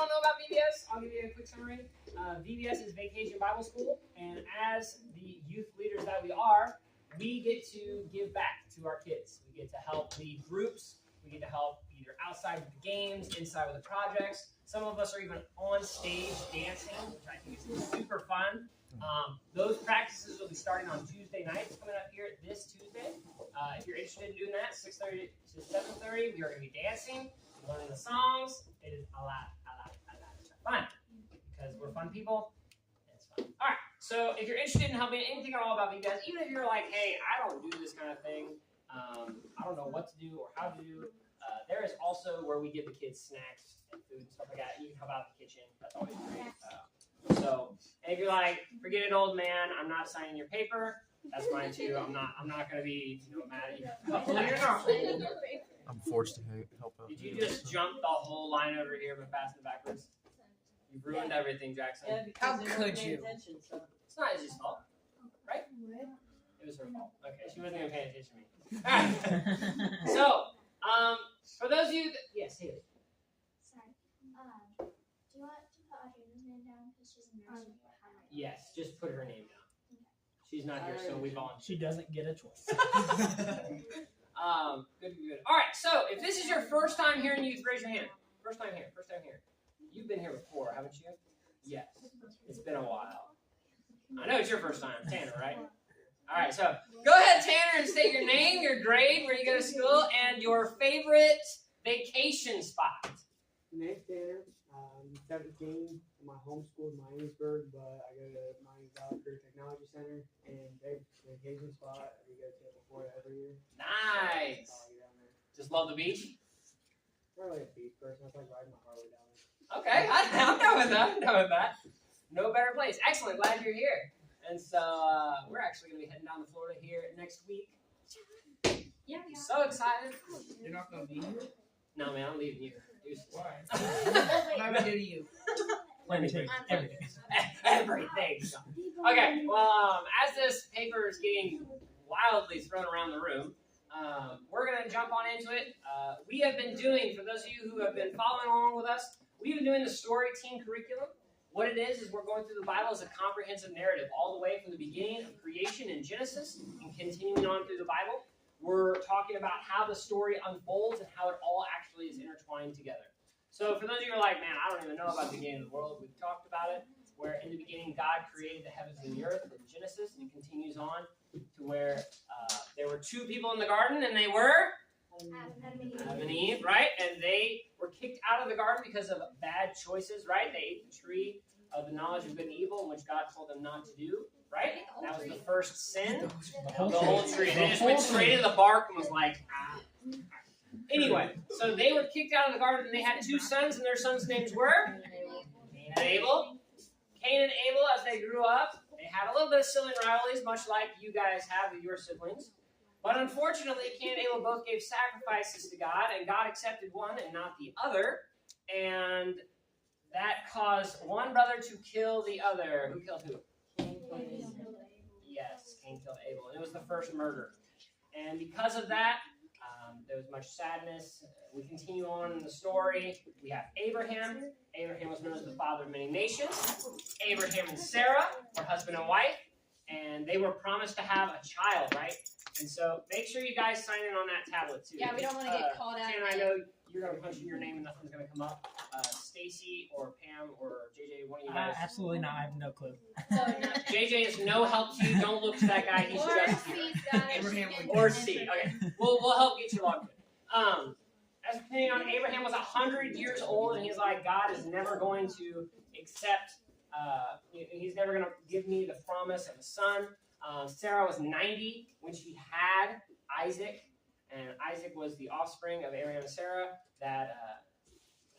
don't know about VBS, I'll give you a quick summary. VBS is Vacation Bible School, and as the youth leaders that we are, we get to give back to our kids. We get to help lead groups. We get to help either outside with the games, inside with the projects. Some of us are even on stage dancing, which I think is super fun. Those practices will be starting on Tuesday nights, coming up here this Tuesday. If you're interested in doing that, 6:30 to 7:30, we are going to be dancing, learning the songs. It is a lot of fun because we're fun people. It's fun. All right. So if you're interested in helping anything at all about VBS, even if you're like, hey, I don't do this kind of thing, I don't know what to do or how to do, there is also where we give the kids snacks and food and stuff like that. You can help out in the kitchen. That's always great. And if you're like, forget it, old man, I'm not signing your paper, that's fine too. I'm not going to be mad at you. I'm forced to help out. Did you just jump the whole line over here but pass it backwards? You've ruined everything, Jackson. How could you? It's not Izzy's fault, right? It was her fault. Okay, she wasn't even paying attention to me. All right. So, for those of you that, yes, Haley. Sorry. Do you want to put Audrina's name down because she's a nurse? Yes, just put her name down. She's not here, so we volunteer. She doesn't get a choice. Good. All right, so if this is your first time here in youth, raise your hand. First time here. You've been here before, haven't you? Yes. It's been a while. I know it's your first time, Tanner, right? All right, so go ahead, Tanner, and state your name, your grade, where you go to school, and your favorite vacation spot. My name's Tanner. I'm 17. I'm homeschooled in Miamisburg, but I go to Miami Valley Career Technology Center, and their vacation spot we go to before every year. Nice. Just love the beach? I'm not really a beach person. I like riding my Harley down there. Okay, I'm done with that. No better place. Excellent, glad you're here. And so we're actually going to be heading down to Florida here next week. Yeah. So excited. You're not going to be here? No, man, I'm leaving you. Why? What am I going to do to you? Everything. Okay, well, as this paper is getting wildly thrown around the room, we're going to jump on into it. We have been doing, for those of you who have been following along with us, we've been doing the Story Team curriculum. What it is we're going through the Bible as a comprehensive narrative, all the way from the beginning of creation in Genesis and continuing on through the Bible. We're talking about how the story unfolds and how it all actually is intertwined together. So for those of you who are like, man, I don't even know about the beginning of the world, we've talked about it, where in the beginning God created the heavens and the earth in Genesis, and it continues on to where there were two people in the garden, and they were Adam and Eve, right? And they were kicked out of the garden because of bad choices, right? They ate the tree of the knowledge of good and evil, which God told them not to do, right? That was the first sin. The whole tree. They just went straight into the bark and was like, ah. Anyway, so they were kicked out of the garden, and they had two sons, and their sons' names were Cain and Abel. Cain and Abel, as they grew up, they had a little bit of sibling rivalries, much like you guys have with your siblings. But unfortunately, Cain and Abel both gave sacrifices to God, and God accepted one and not the other. And that caused one brother to kill the other. Who killed who? Yes, Cain killed Abel. And it was the first murder. And because of that, there was much sadness. We continue on in the story. We have Abraham. Abraham was known as the father of many nations. Abraham and Sarah were husband and wife. And they were promised to have a child, right? And so make sure you guys sign in on that tablet, too. Yeah, we don't want to get called out. Tanner, I know you're going to punch in your name and nothing's going to come up. Stacy or Pam or JJ, one of you guys. Absolutely not. I have no clue. JJ is no help to you. Don't look to that guy. He's just here. Abraham Or C. Okay. We'll help get you logged in. As depending on Abraham was 100 years old, and he's like, God is never going to accept, he's never going to give me the promise of a son. Sarah was 90 when she had Isaac, and Isaac was the offspring of Abraham and Sarah that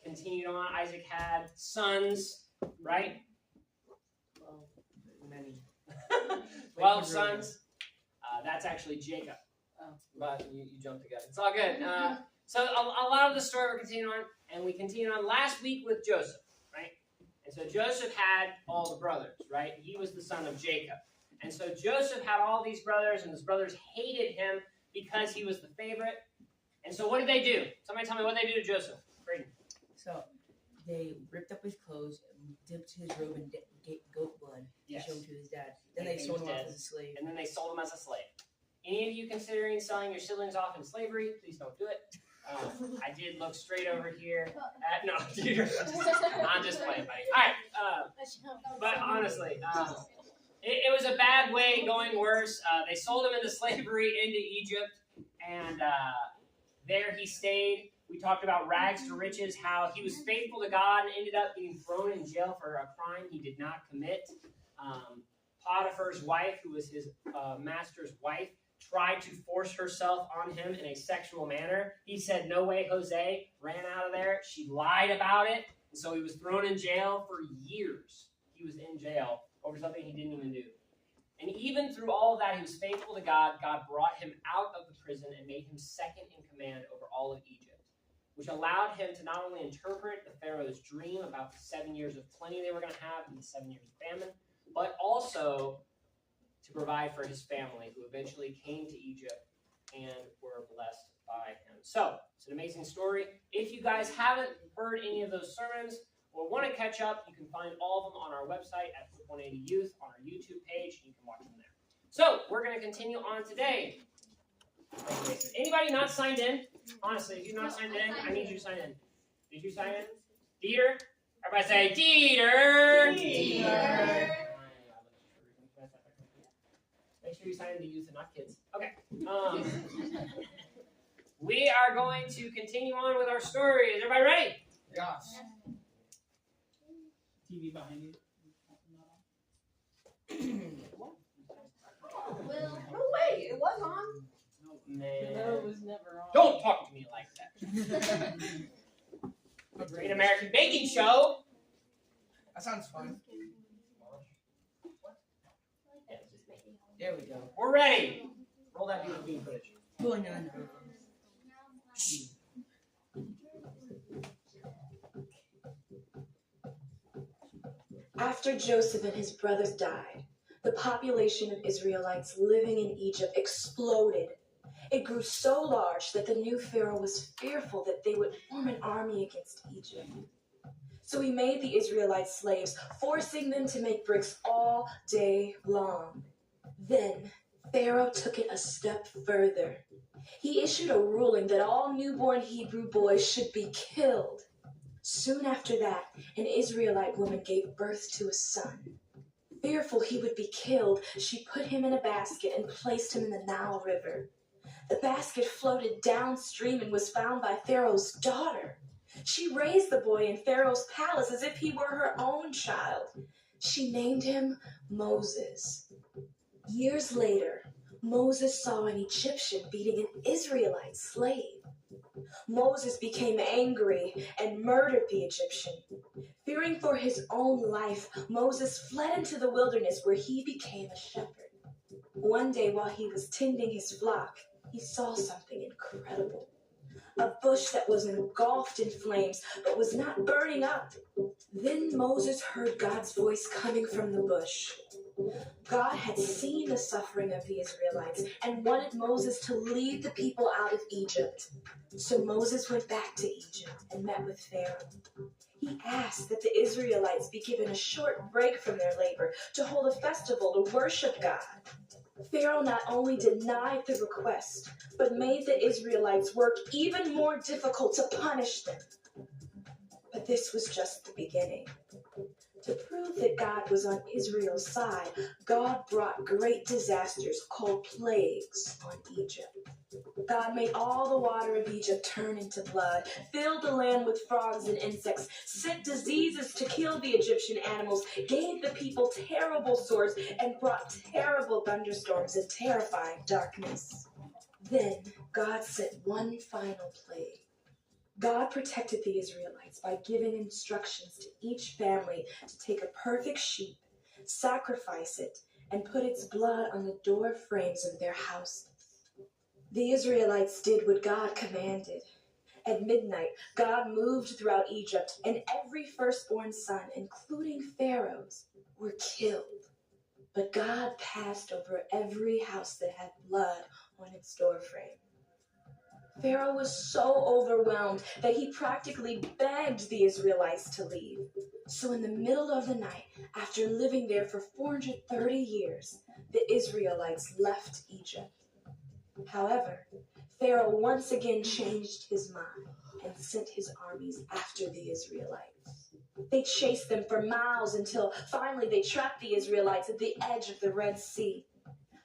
continued on. Isaac had sons, right? Well, many. 12 sons. That's actually Jacob. But you jumped together. It's all good. So a lot of the story we're continuing on, and we continued on last week with Joseph, right? And so Joseph had all the brothers, right? He was the son of Jacob. And so Joseph had all these brothers, and his brothers hated him because he was the favorite. And so what did they do? Somebody tell me what they do to Joseph. Braden. So they ripped up his clothes, and dipped his robe in goat blood Yes. to show him to his dad. Then And they he sold was him off dead. as a slave. And then they sold him as a slave. Any of you considering selling your siblings off in slavery, please don't do it. I did look straight over here at, no, I'm just playing, buddy. All right, but honestly, it was a bad way going worse. They sold him into slavery into Egypt, and there he stayed. We talked about rags to riches, how he was faithful to God and ended up being thrown in jail for a crime he did not commit. Potiphar's wife, who was his master's wife, tried to force herself on him in a sexual manner. He said, "No way, Jose," ran out of there. She lied about it, and so he was thrown in jail for years. He was in jail over something he didn't even do. And even through all of that, he was faithful to God. God brought him out of the prison and made him second in command over all of Egypt, which allowed him to not only interpret the Pharaoh's dream about the 7 years of plenty they were going to have and the 7 years of famine, but also to provide for his family, who eventually came to Egypt and were blessed by him. So, it's an amazing story. If you guys haven't heard any of those sermons or want to catch up, you can find all of them on our website at Flip 180 Youth, on our YouTube page, and you can watch them there. So, we're going to continue on today. Anybody not signed in? Honestly, if you're not signed in, I need you to sign in. Did you sign in? Dieter? Everybody say, Dieter! Dieter! Make sure you sign into youth and not kids. Okay. We are going to continue on with our story. Is everybody ready? Yes. TV behind you. Will. No way, it was on. Man. No, it was never on. Don't talk to me like that. Great American Baking Show. That sounds fun. Yeah, There we go. we're ready. Roll that DVD footage. Oh, no, no. After Joseph and his brothers died, the population of Israelites living in Egypt exploded. It grew so large that the new Pharaoh was fearful that they would form an army against Egypt. So he made the Israelites slaves, forcing them to make bricks all day long. Then Pharaoh took it a step further. He issued a ruling that all newborn Hebrew boys should be killed. Soon after that, an Israelite woman gave birth to a son. Fearful he would be killed, she put him in a basket and placed him in the Nile River. The basket floated downstream and was found by Pharaoh's daughter. She raised the boy in Pharaoh's palace as if he were her own child. She named him Moses. Years later, Moses saw an Egyptian beating an Israelite slave. Moses became angry and murdered the Egyptian. Fearing for his own life, Moses fled into the wilderness where he became a shepherd. One day while he was tending his flock, he saw something incredible. A bush that was engulfed in flames but was not burning up. Then Moses heard God's voice coming from the bush. God had seen the suffering of the Israelites and wanted Moses to lead the people out of Egypt. So Moses went back to Egypt and met with Pharaoh. He asked that the Israelites be given a short break from their labor to hold a festival to worship God. Pharaoh not only denied the request, but made the Israelites' work even more difficult to punish them. But this was just the beginning. To prove that God was on Israel's side, God brought great disasters called plagues on Egypt. God made all the water of Egypt turn into blood, filled the land with frogs and insects, sent diseases to kill the Egyptian animals, gave the people terrible sores, and brought terrible thunderstorms and terrifying darkness. Then God sent one final plague. God protected the Israelites by giving instructions to each family to take a perfect sheep, sacrifice it, and put its blood on the door frames of their houses. The Israelites did what God commanded. At midnight, God moved throughout Egypt, and every firstborn son, including Pharaoh's, were killed. But God passed over every house that had blood on its doorframe. Pharaoh was so overwhelmed that he practically begged the Israelites to leave. So in the middle of the night, after living there for 430 years, the Israelites left Egypt. However, Pharaoh once again changed his mind and sent his armies after the Israelites. They chased them for miles until finally they trapped the Israelites at the edge of the Red Sea.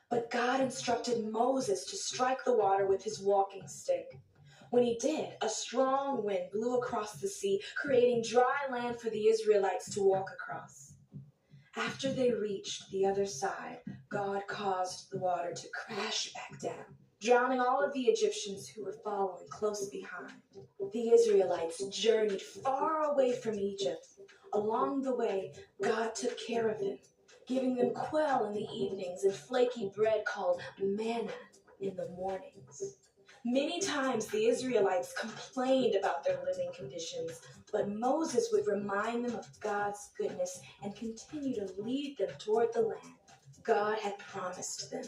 But God instructed Moses to strike the water with his walking stick. When he did, a strong wind blew across the sea, creating dry land for the Israelites to walk across. After they reached the other side, God caused the water to crash back down, drowning all of the Egyptians who were following close behind. The Israelites journeyed far away from Egypt. Along the way, God took care of them, giving them quail in the evenings and flaky bread called manna in the mornings. Many times the Israelites complained about their living conditions, but Moses would remind them of God's goodness and continue to lead them toward the land God had promised them.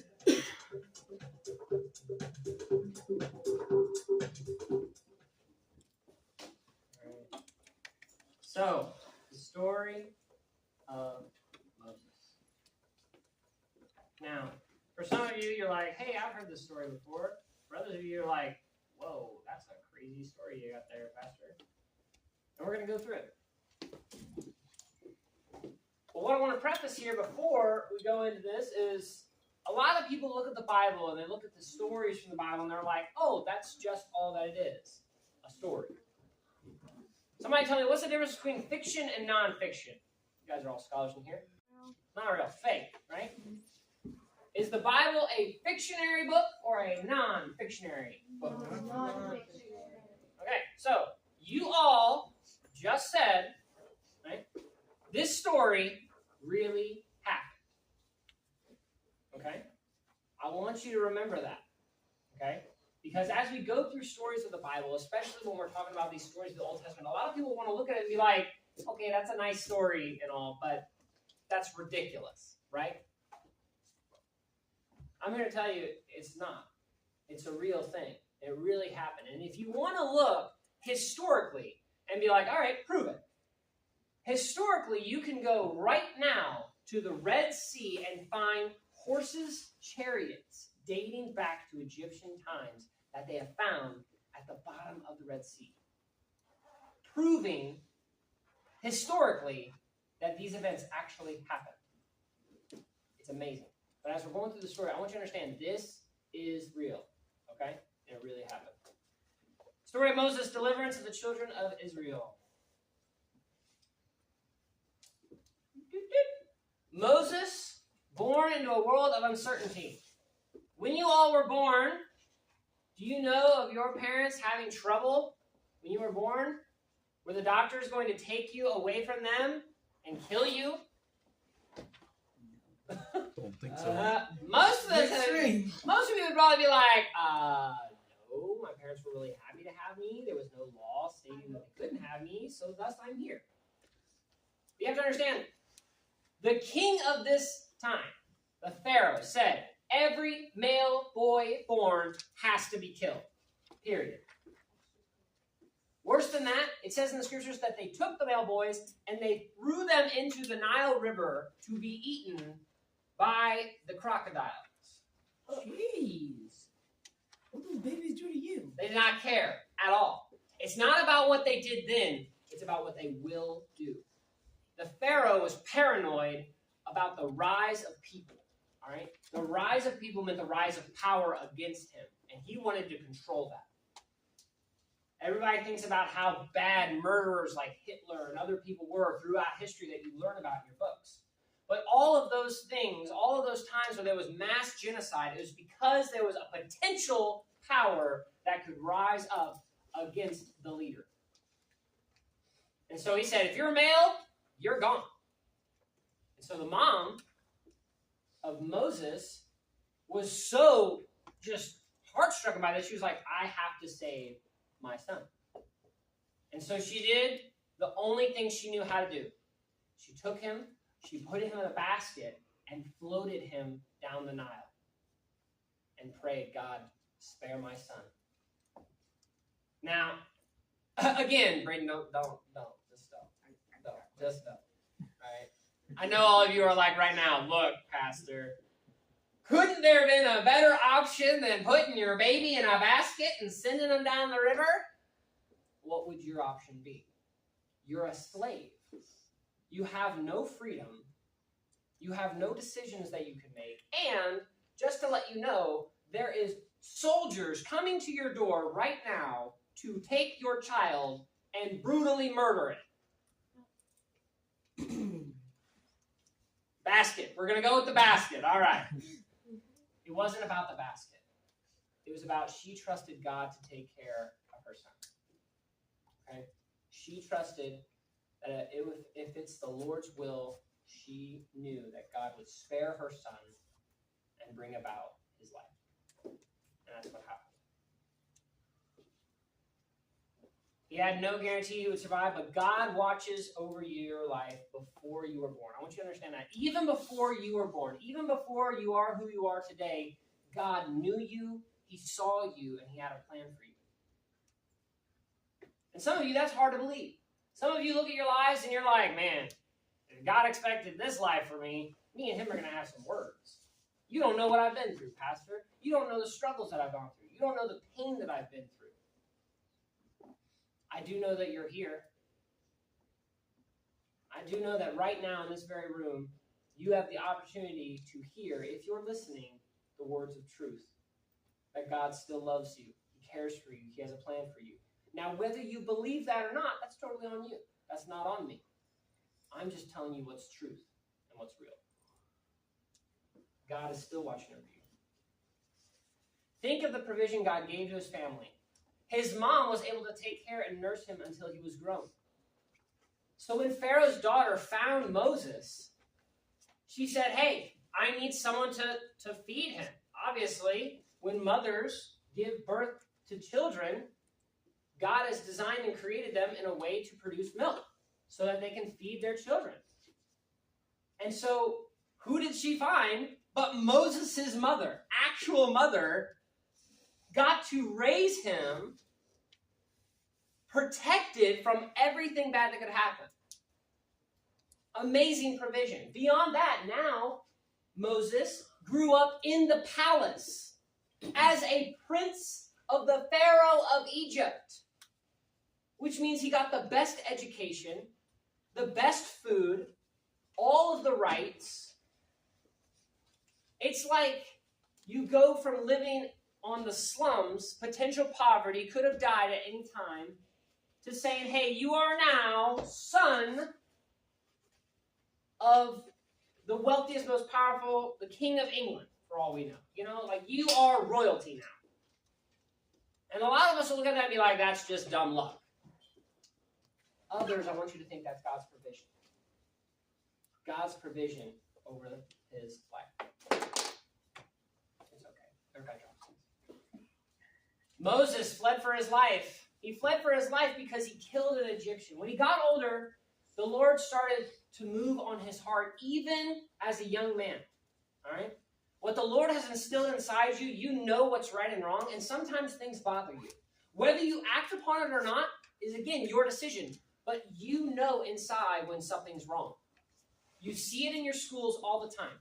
So, the story of Moses. Now, for some of you, you're like, hey, I've heard this story before. For others of you, you're like, whoa, that's a crazy story you got there, Pastor. And we're going to go through it. Well, what I want to preface here before we go into this is a lot of people look at the Bible and they look at the stories from the Bible and they're like, oh, that's just all that it is, a story. Somebody tell me, what's the difference between fiction and nonfiction? You guys are all scholars in here. Not real, fake, right? Is the Bible a fictionary book or a non-fictionary book? Okay, so you all just said, right, this story really happened. Okay? I want you to remember that. Okay? Because as we go through stories of the Bible, especially when we're talking about these stories of the Old Testament, a lot of people want to look at it and be like, okay, that's a nice story and all, but that's ridiculous, right? I'm here to tell you it's not. It's a real thing. It really happened. And if you want to look historically and be like, all right, prove it. Historically, you can go right now to the Red Sea and find horses' chariots dating back to Egyptian times that they have found at the bottom of the Red Sea, proving historically that these events actually happened. It's amazing. But as we're going through the story, I want you to understand this is real, okay? And it really happened. Story of Moses' deliverance of the children of Israel. Moses, born into a world of uncertainty. When you all were born, do you know of your parents having trouble when you were born? Were the doctors going to take you away from them and kill you? Don't think so. Most of you would probably be like, no, my parents were really happy to have me. There was no law stating that they couldn't have me, so thus I'm here. You have to understand, the king of this time, the Pharaoh, said, every male boy born has to be killed. Period. Worse than that, it says in the scriptures that they took the male boys and they threw them into the Nile River to be eaten by the crocodiles. Jeez. What do those babies do to you? They did not care at all. It's not about what they did then. It's about what they will do. The Pharaoh was paranoid about the rise of people. All right? The rise of people meant the rise of power against him. And he wanted to control that. Everybody thinks about how bad murderers like Hitler and other people were throughout history that you learn about in your books. But all of those things, all of those times where there was mass genocide, it was because there was a potential power that could rise up against the leader. And so he said, if you're a male, you're gone. And so the mom of Moses was so just heartstruck by this, she was like, I have to save my son. And so she did the only thing she knew how to do. She took him, she put him in a basket, and floated him down the Nile and prayed, God, spare my son. Now, again, Braden, don't, just don't. Right? I know all of you are like right now, look, Pastor, couldn't there have been a better option than putting your baby in a basket and sending them down the river? What would your option be? You're a slave. You have no freedom. You have no decisions that you can make. And just to let you know, there is soldiers coming to your door right now to take your child and brutally murder it. Basket. We're going to go with the basket. All right. It wasn't about the basket. It was about she trusted God to take care of her son. Okay? She trusted that if it's the Lord's will, she knew that God would spare her son and bring about his life. And that's what happened. He had no guarantee he would survive, but God watches over your life before you were born. I want you to understand that. Even before you were born, even before you are who you are today, God knew you, he saw you, and he had a plan for you. And some of you, that's hard to believe. Some of you look at your lives and you're like, man, if God expected this life for me and him are going to have some words. You don't know what I've been through, Pastor. You don't know the struggles that I've gone through. You don't know the pain that I've been through. I do know that you're here. I do know that right now in this very room, you have the opportunity to hear, if you're listening, the words of truth. That God still loves you. He cares for you. He has a plan for you. Now, whether you believe that or not, that's totally on you. That's not on me. I'm just telling you what's truth and what's real. God is still watching over you. Think of the provision God gave to his family. His mom was able to take care and nurse him until he was grown. So when Pharaoh's daughter found Moses, she said, hey, I need someone to feed him. Obviously, when mothers give birth to children, God has designed and created them in a way to produce milk so that they can feed their children. And so who did she find but Moses' mother, actual mother, got to raise him protected from everything bad that could happen. Amazing provision. Beyond that, now Moses grew up in the palace as a prince of the Pharaoh of Egypt, which means he got the best education, the best food, all of the rights. It's like you go from living on the slums, potential poverty, could have died at any time, to saying, hey, you are now son of the wealthiest, most powerful, the King of England, for all we know. You know, like you are royalty now. And a lot of us will look at that and be like, that's just dumb luck. Others, I want you to think that's God's provision. God's provision over his life. It's okay. Everybody drops things. Moses fled for his life. He fled for his life because he killed an Egyptian. When he got older, the Lord started to move on his heart, even as a young man. All right? What the Lord has instilled inside you, you know what's right and wrong, and sometimes things bother you. Whether you act upon it or not is, again, your decision. But you know inside when something's wrong. You see it in your schools all the time.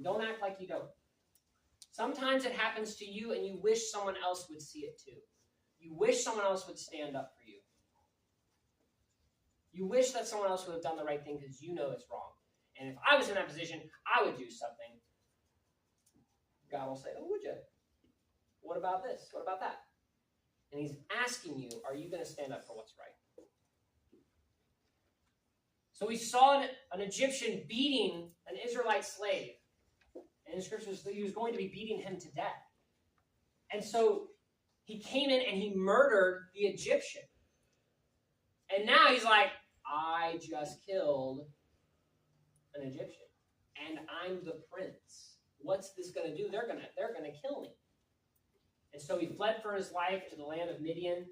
Don't act like you don't. Sometimes it happens to you and you wish someone else would see it too. You wish someone else would stand up for you. You wish that someone else would have done the right thing because you know it's wrong. And if I was in that position, I would do something. God will say, oh, would you? What about this? What about that? And he's asking you, are you going to stand up for what's right? So we saw an Egyptian beating an Israelite slave. And in scriptures, he was going to be beating him to death. And so he came in and he murdered the Egyptian. And now he's like, I just killed an Egyptian. And I'm the prince. What's this going to do? They're going to kill me. And so he fled for his life to the land of Midian.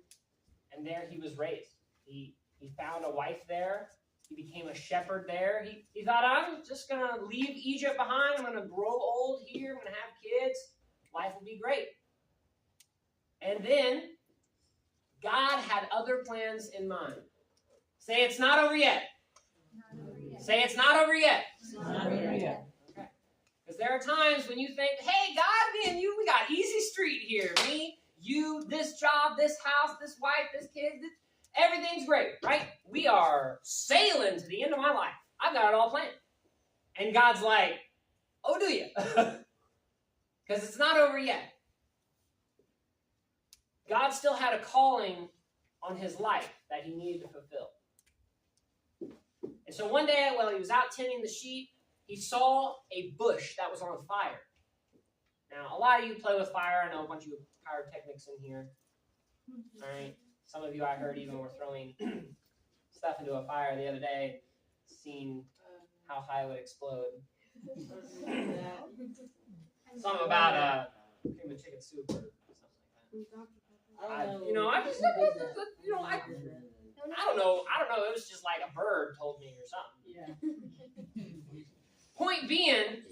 And there he was raised. He found a wife there. He became a shepherd there. He thought, I'm just going to leave Egypt behind. I'm going to grow old here. I'm going to have kids. Life will be great. And then God had other plans in mind. Say it's not over yet. Not over yet. Say it's not over yet. Not over yet. Okay. Because there are times when you think, hey, God, me and you, we got easy street here. Me, you, this job, this house, this wife, this kid, everything's great, right? We are sailing to the end of my life. I've got it all planned. And God's like, oh, do you? Because it's not over yet. God still had a calling on his life that he needed to fulfill. And so one day, while he was out tending the sheep, he saw a bush that was on fire. Now, a lot of you play with fire. I know a bunch of you pyrotechnics in here. All right. Some of you, I heard, even were throwing stuff into a fire the other day, seeing how high it would explode. Something about cream of chicken soup or something like that. I don't know. I don't know. It was just like a bird told me or something. Yeah. Point being,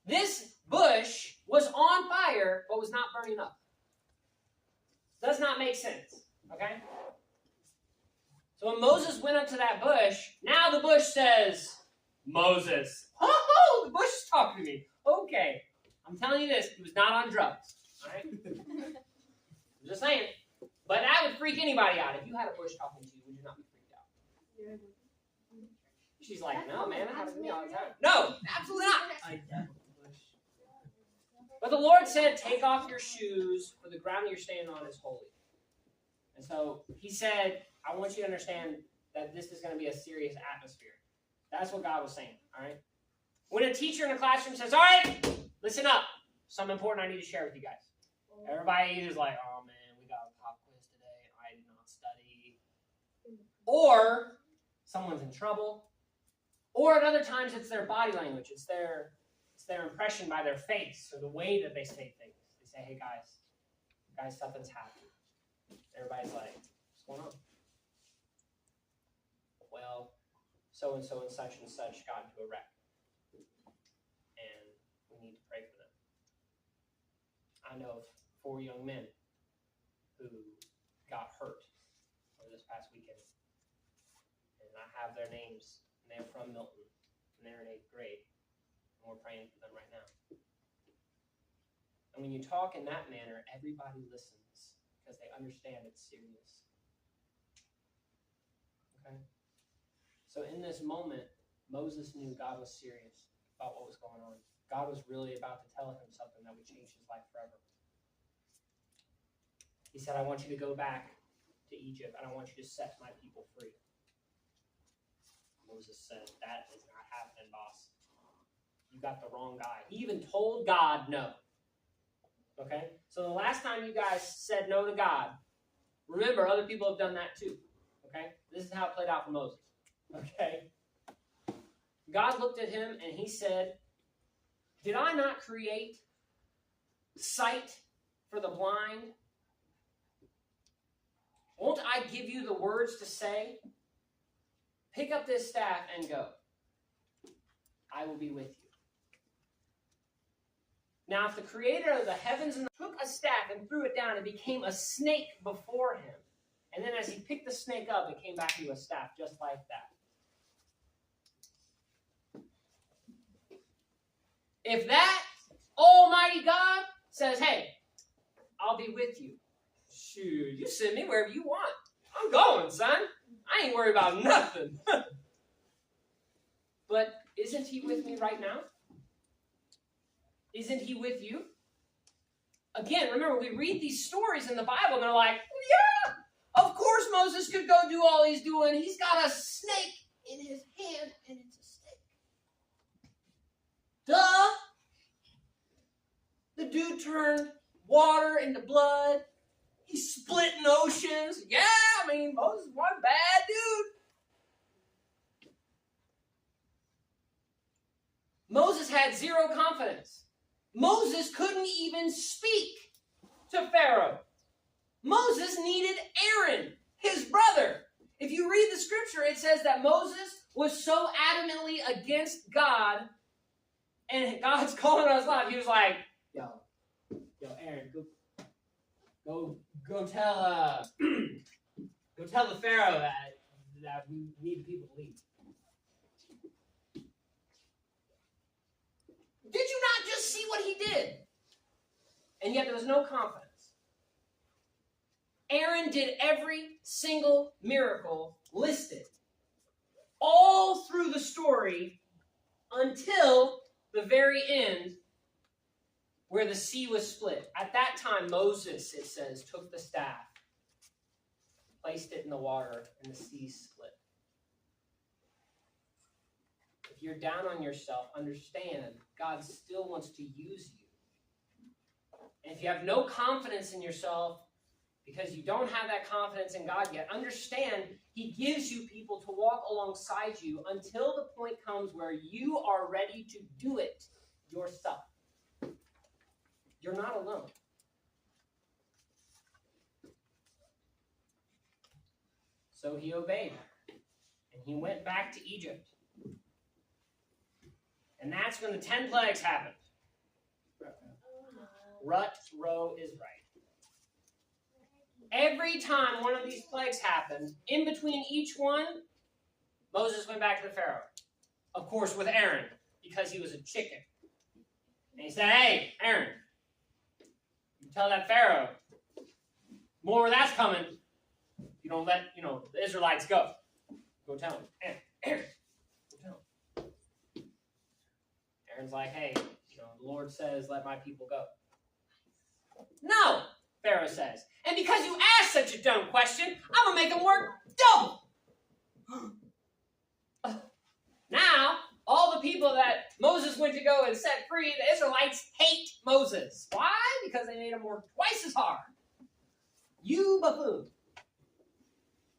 this bush was on fire but was not burning up. Does not make sense. Okay? So when Moses went up to that bush, now the bush says, Moses. Oh, the bush is talking to me. Okay. I'm telling you this, he was not on drugs. All right? I'm just saying. But that would freak anybody out. If you had a bush talking to you, would you not be freaked out? She's like, no, man, that happens to me all the time. No, absolutely not. But the Lord said, take off your shoes, for the ground you're standing on is holy. And so he said, I want you to understand that this is going to be a serious atmosphere. That's what God was saying, all right? When a teacher in a classroom says, all right, listen up. Something important I need to share with you guys. Everybody either is like, oh, man, we got a pop quiz today. I did not study. Or someone's in trouble. Or at other times, it's their body language. It's their impression by their face or the way that they say things. They say, hey, guys, something's happening. Everybody's like, what's going on? Well, so-and-so and such got into a wreck. And we need to pray for them. I know of 4 young men who got hurt over this past weekend. And I have their names. And they're from Milton. And they're in 8th grade. And we're praying for them right now. And when you talk in that manner, everybody listens because they understand it's serious. Okay? So in this moment, Moses knew God was serious about what was going on. God was really about to tell him something that would change his life forever. He said, I want you to go back to Egypt, and I want you to set my people free. Moses said, that is not happening, boss. You got the wrong guy. He even told God no. Okay? So the last time you guys said no to God, remember, other people have done that too. Okay? This is how it played out for Moses. Okay? God looked at him and he said, did I not create sight for the blind? Won't I give you the words to say? Pick up this staff and go. I will be with you. Now, if the creator of the heavens and took a staff and threw it down, it became a snake before him. And then as he picked the snake up, it came back to a staff just like that. If that almighty God says, hey, I'll be with you. Shoot, you send me wherever you want. I'm going, son. I ain't worried about nothing. But isn't he with me right now? Isn't he with you? Again, remember, we read these stories in the Bible, and they're like, yeah, of course Moses could go do all he's doing. He's got a snake in his hand, and it's a snake. Duh! The dude turned water into blood. He's splitting oceans. Yeah, I mean, Moses is one bad dude. Moses had zero confidence. Moses couldn't even speak to Pharaoh. Moses needed Aaron, his brother. If you read the scripture, it says that Moses was so adamantly against God, and God's calling on his life. He was like, yo, Aaron, Go tell go tell the Pharaoh that we need the people to leave. Did you not just see what he did? And yet there was no confidence. Aaron did every single miracle listed all through the story until the very end where the sea was split. At that time, Moses, it says, took the staff, placed it in the water, and the sea split. If you're down on yourself, understand God still wants to use you. And if you have no confidence in yourself because you don't have that confidence in God yet, understand He gives you people to walk alongside you until the point comes where you are ready to do it yourself. You're not alone. So he obeyed, and he went back to Egypt. And that's when the 10 plagues happened. Rut row is right. Every time one of these plagues happened, in between each one, Moses went back to the Pharaoh. Of course, with Aaron, because he was a chicken. And he said, hey, Aaron, you tell that Pharaoh, more where that's coming, you don't let, the Israelites go. Go tell him. Aaron, go tell him. Aaron's like, hey, the Lord says, let my people go. No, Pharaoh says. And because you asked such a dumb question, I'm going to make them work double. Now, all the people that Moses went to go and set free, the Israelites hate Moses. Why? Because they made him work twice as hard. You buffoon.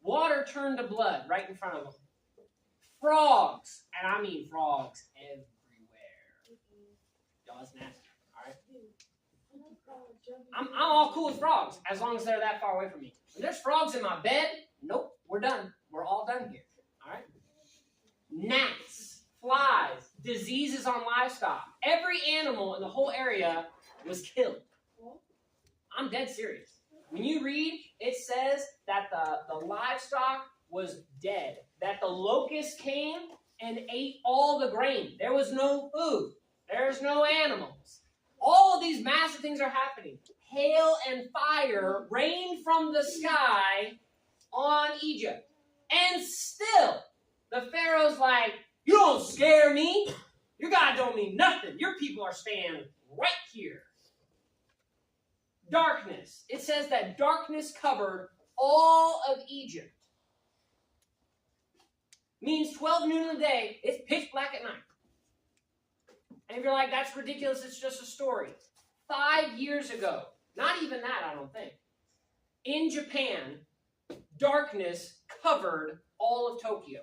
Water turned to blood right in front of them. Frogs, and I mean frogs everywhere. Y'all, that's nasty. All right? I'm all cool with frogs as long as they're that far away from me. When there's frogs in my bed, nope, we're done. We're all done here. All right? Gnats, flies, diseases on livestock. Every animal in the whole area was killed. I'm dead serious. When you read, it says that the livestock was dead, that the locusts came and ate all the grain. There was no food. There's no animals. All of these massive things are happening. Hail and fire rain from the sky on Egypt. And still, the Pharaoh's like, you don't scare me. Your God don't mean nothing. Your people are staying right here. Darkness. It says that darkness covered all of Egypt. Means 12 noon of the day, it's pitch black at night. And if you're like, that's ridiculous, it's just a story. 5 years ago, not even that, I don't think, in Japan, darkness covered all of Tokyo.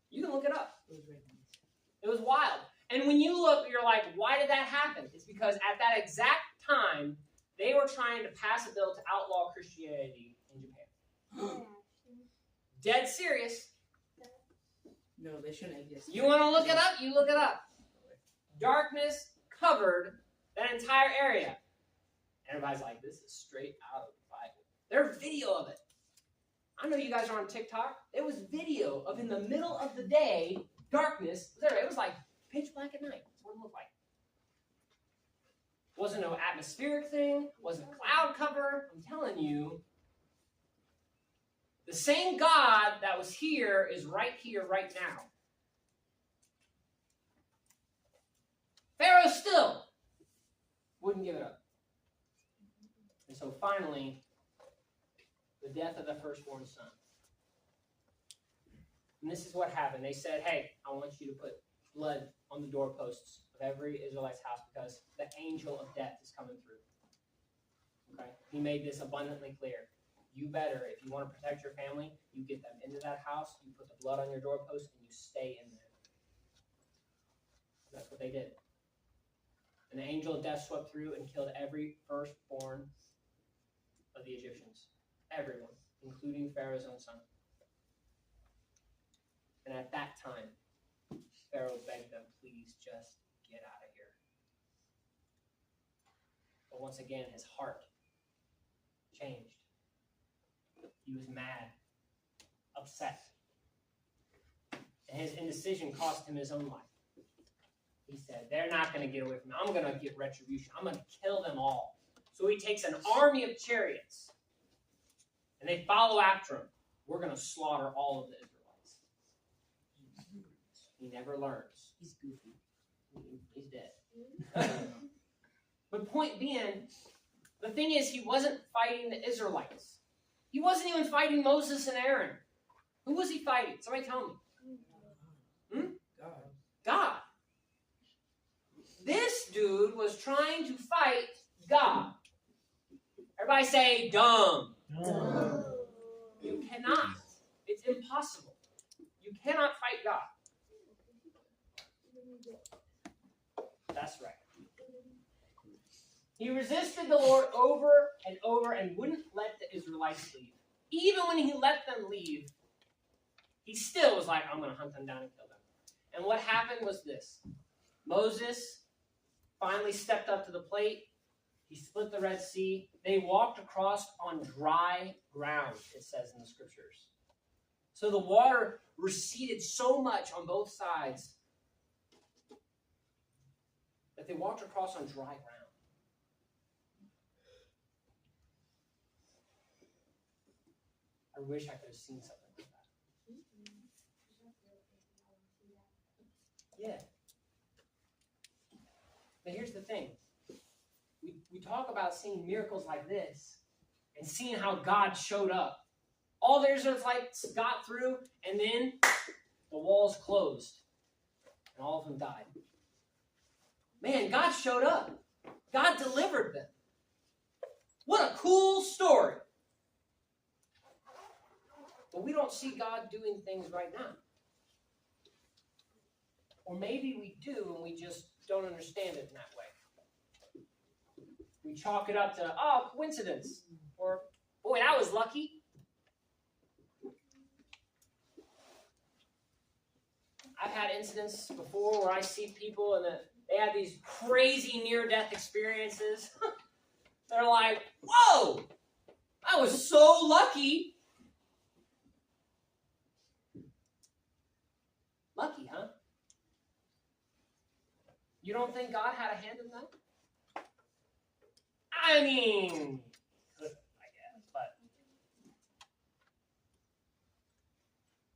You can look it up. It was wild. And when you look, you're like, why did that happen? It's because at that exact time, they were trying to pass a bill to outlaw Christianity in Japan. Dead serious. No, they shouldn't exist. You want to look it up? You look it up. Darkness covered that entire area. Everybody's like, this is straight out of the Bible. There's video of it. I know you guys are on TikTok. There was video of in the middle of the day, darkness. It was like pitch black at night. That's what it looked like. Wasn't no atmospheric thing. Wasn't cloud cover. I'm telling you, the same God that was here is right here, right now. Pharaoh still wouldn't give it up. And so finally, the death of the firstborn son. And this is what happened. They said, hey, I want you to put blood on the doorposts of every Israelite's house because the angel of death is coming through. Okay? He made this abundantly clear. You better, if you want to protect your family, you get them into that house, you put the blood on your doorpost, and you stay in there. That's what they did. And the angel of death swept through and killed every firstborn of the Egyptians. Everyone, including Pharaoh's own son. And at that time, Pharaoh begged them, please just get out of here. But once again, his heart changed. He was mad, upset. And his indecision cost him his own life. He said, they're not going to get away from me. I'm going to get retribution. I'm going to kill them all. So he takes an army of chariots, and they follow after him. We're going to slaughter all of the Israelites. He never learns. He's goofy. He's dead. But point being, the thing is, he wasn't fighting the Israelites. He wasn't even fighting Moses and Aaron. Who was he fighting? Somebody tell me. God. God. This dude was trying to fight God. Everybody say, dumb. You cannot. It's impossible. You cannot fight God. That's right. He resisted the Lord over and over and wouldn't let the Israelites leave. Even when he let them leave, he still was like, I'm going to hunt them down and kill them. And what happened was this. Moses finally stepped up to the plate. He split the Red Sea. They walked across on dry ground, it says in the scriptures. So the water receded so much on both sides that they walked across on dry ground. I wish I could have seen something like that. Yeah. But here's the thing. We talk about seeing miracles like this and seeing how God showed up. All the Israelites got through, and then the walls closed, and all of them died. Man, God showed up. God delivered them. What a cool story. But we don't see God doing things right now. Or maybe we do, and we just don't understand it in that way. We chalk it up to, oh, coincidence. Or, boy, that was lucky. I've had incidents before where I see people and they have these crazy near-death experiences. They're like, whoa, I was so lucky. Lucky, huh? You don't think God had a hand in that? I mean, I guess, but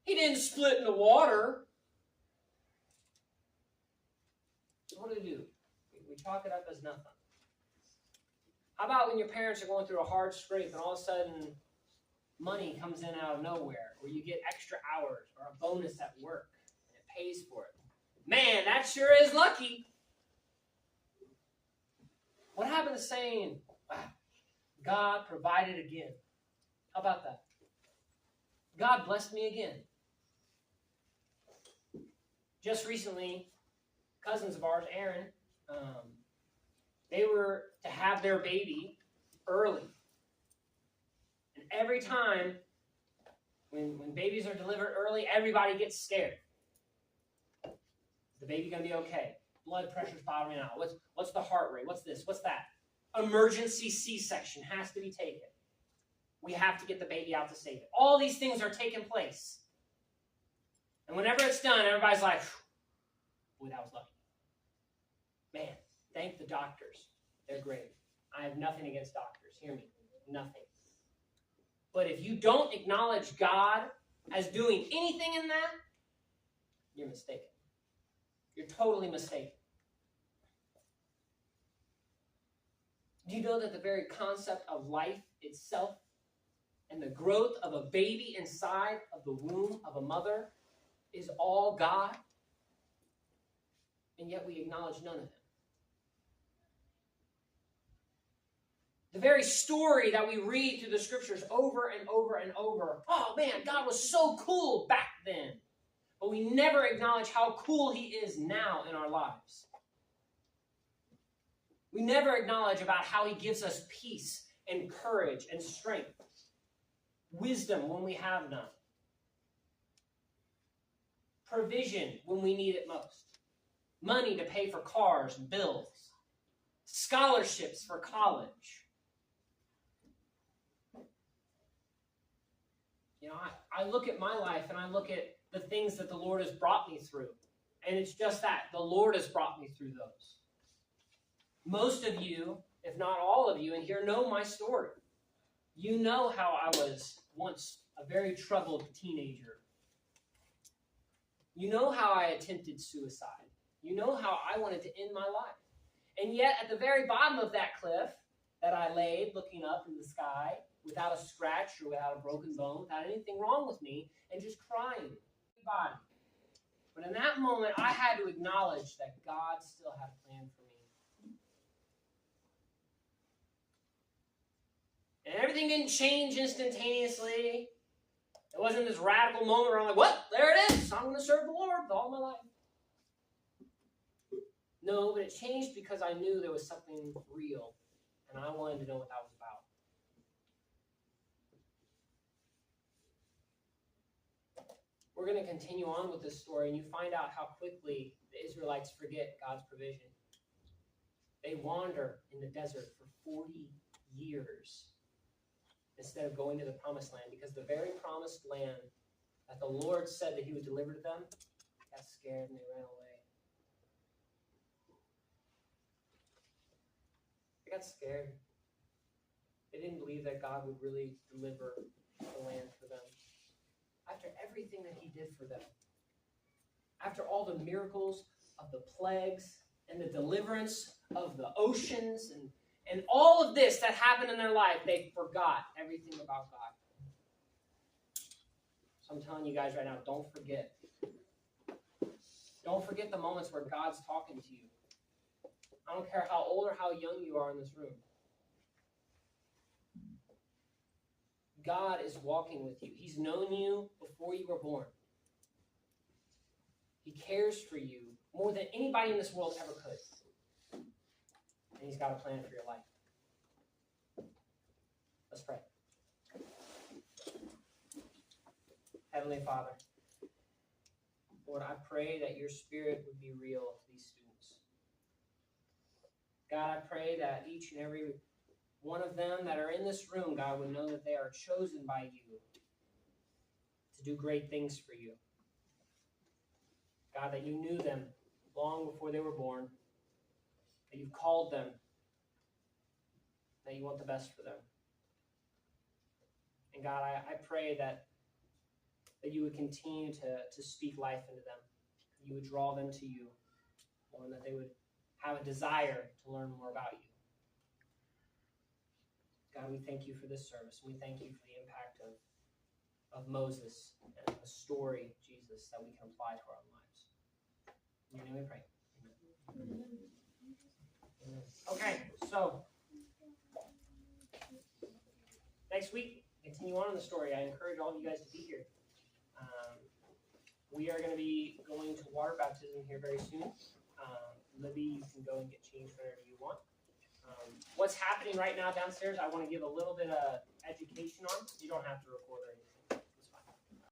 he didn't split in the water. So what do? We chalk it up as nothing. How about when your parents are going through a hard scrape and all of a sudden money comes in out of nowhere, or you get extra hours or a bonus at work and it pays for it? Man, that sure is lucky. What happened to saying, wow, God provided again? How about that? God blessed me again. Just recently, cousins of ours, Aaron, they were to have their baby early. And every time when babies are delivered early, everybody gets scared. Is the baby going to be okay? Blood pressure's bottoming out. What's the heart rate? What's this? What's that? Emergency C-section has to be taken. We have to get the baby out to save it. All these things are taking place. And whenever it's done, everybody's like, boy, that was lucky. Man, thank the doctors. They're great. I have nothing against doctors. Hear me. Nothing. But if you don't acknowledge God as doing anything in that, you're mistaken. You're totally mistaken. Do you know that the very concept of life itself and the growth of a baby inside of the womb of a mother is all God? And yet we acknowledge none of it. The very story that we read through the scriptures over and over and over. Oh man, God was so cool back then. But we never acknowledge how cool he is now in our lives. We never acknowledge about how he gives us peace and courage and strength. Wisdom when we have none. Provision when we need it most. Money to pay for cars and bills. Scholarships for college. You know, I look at my life and I look at the things that the Lord has brought me through. And it's just that. The Lord has brought me through those. Most of you, if not all of you in here, know my story. You know how I was once a very troubled teenager. You know how I attempted suicide. You know how I wanted to end my life. And yet, at the very bottom of that cliff that I laid, looking up in the sky, without a scratch or without a broken bone, without anything wrong with me, and just crying. Body. But in that moment, I had to acknowledge that God still had a plan for me. And everything didn't change instantaneously. It wasn't this radical moment where I'm like, what? There it is. I'm going to serve the Lord with all my life. No, but it changed because I knew there was something real, and I wanted to know what that was about. We're going to continue on with this story, and you find out how quickly the Israelites forget God's provision. They wander in the desert for 40 years instead of going to the promised land, because the very promised land that the Lord said that he would deliver to them got scared and they ran away. They got scared. They didn't believe that God would really deliver the land for them. After everything that he did for them, after all the miracles of the plagues and the deliverance of the oceans and all of this that happened in their life, they forgot everything about God. So I'm telling you guys right now, don't forget. Don't forget the moments where God's talking to you. I don't care how old or how young you are in this room. God is walking with you. He's known you before you were born. He cares for you more than anybody in this world ever could. And he's got a plan for your life. Let's pray. Heavenly Father, Lord, I pray that your Spirit would be real to these students. God, I pray that each and every one of them that are in this room, God, would know that they are chosen by you to do great things for you. God, that you knew them long before they were born, that you've called them, that you want the best for them. And God, I pray that you would continue to speak life into them. You would draw them to you, and that they would have a desire to learn more about you. God, we thank you for this service. We thank you for the impact of Moses and the story, Jesus, that we can apply to our own lives. In your name we pray. Amen. Amen. Okay, so next week, continue on in the story. I encourage all of you guys to be here. We are going to be going to water baptism here very soon. Libby, you can go and get changed whenever you want. What's happening right now downstairs, I want to give a little bit of education on. You don't have to record or anything.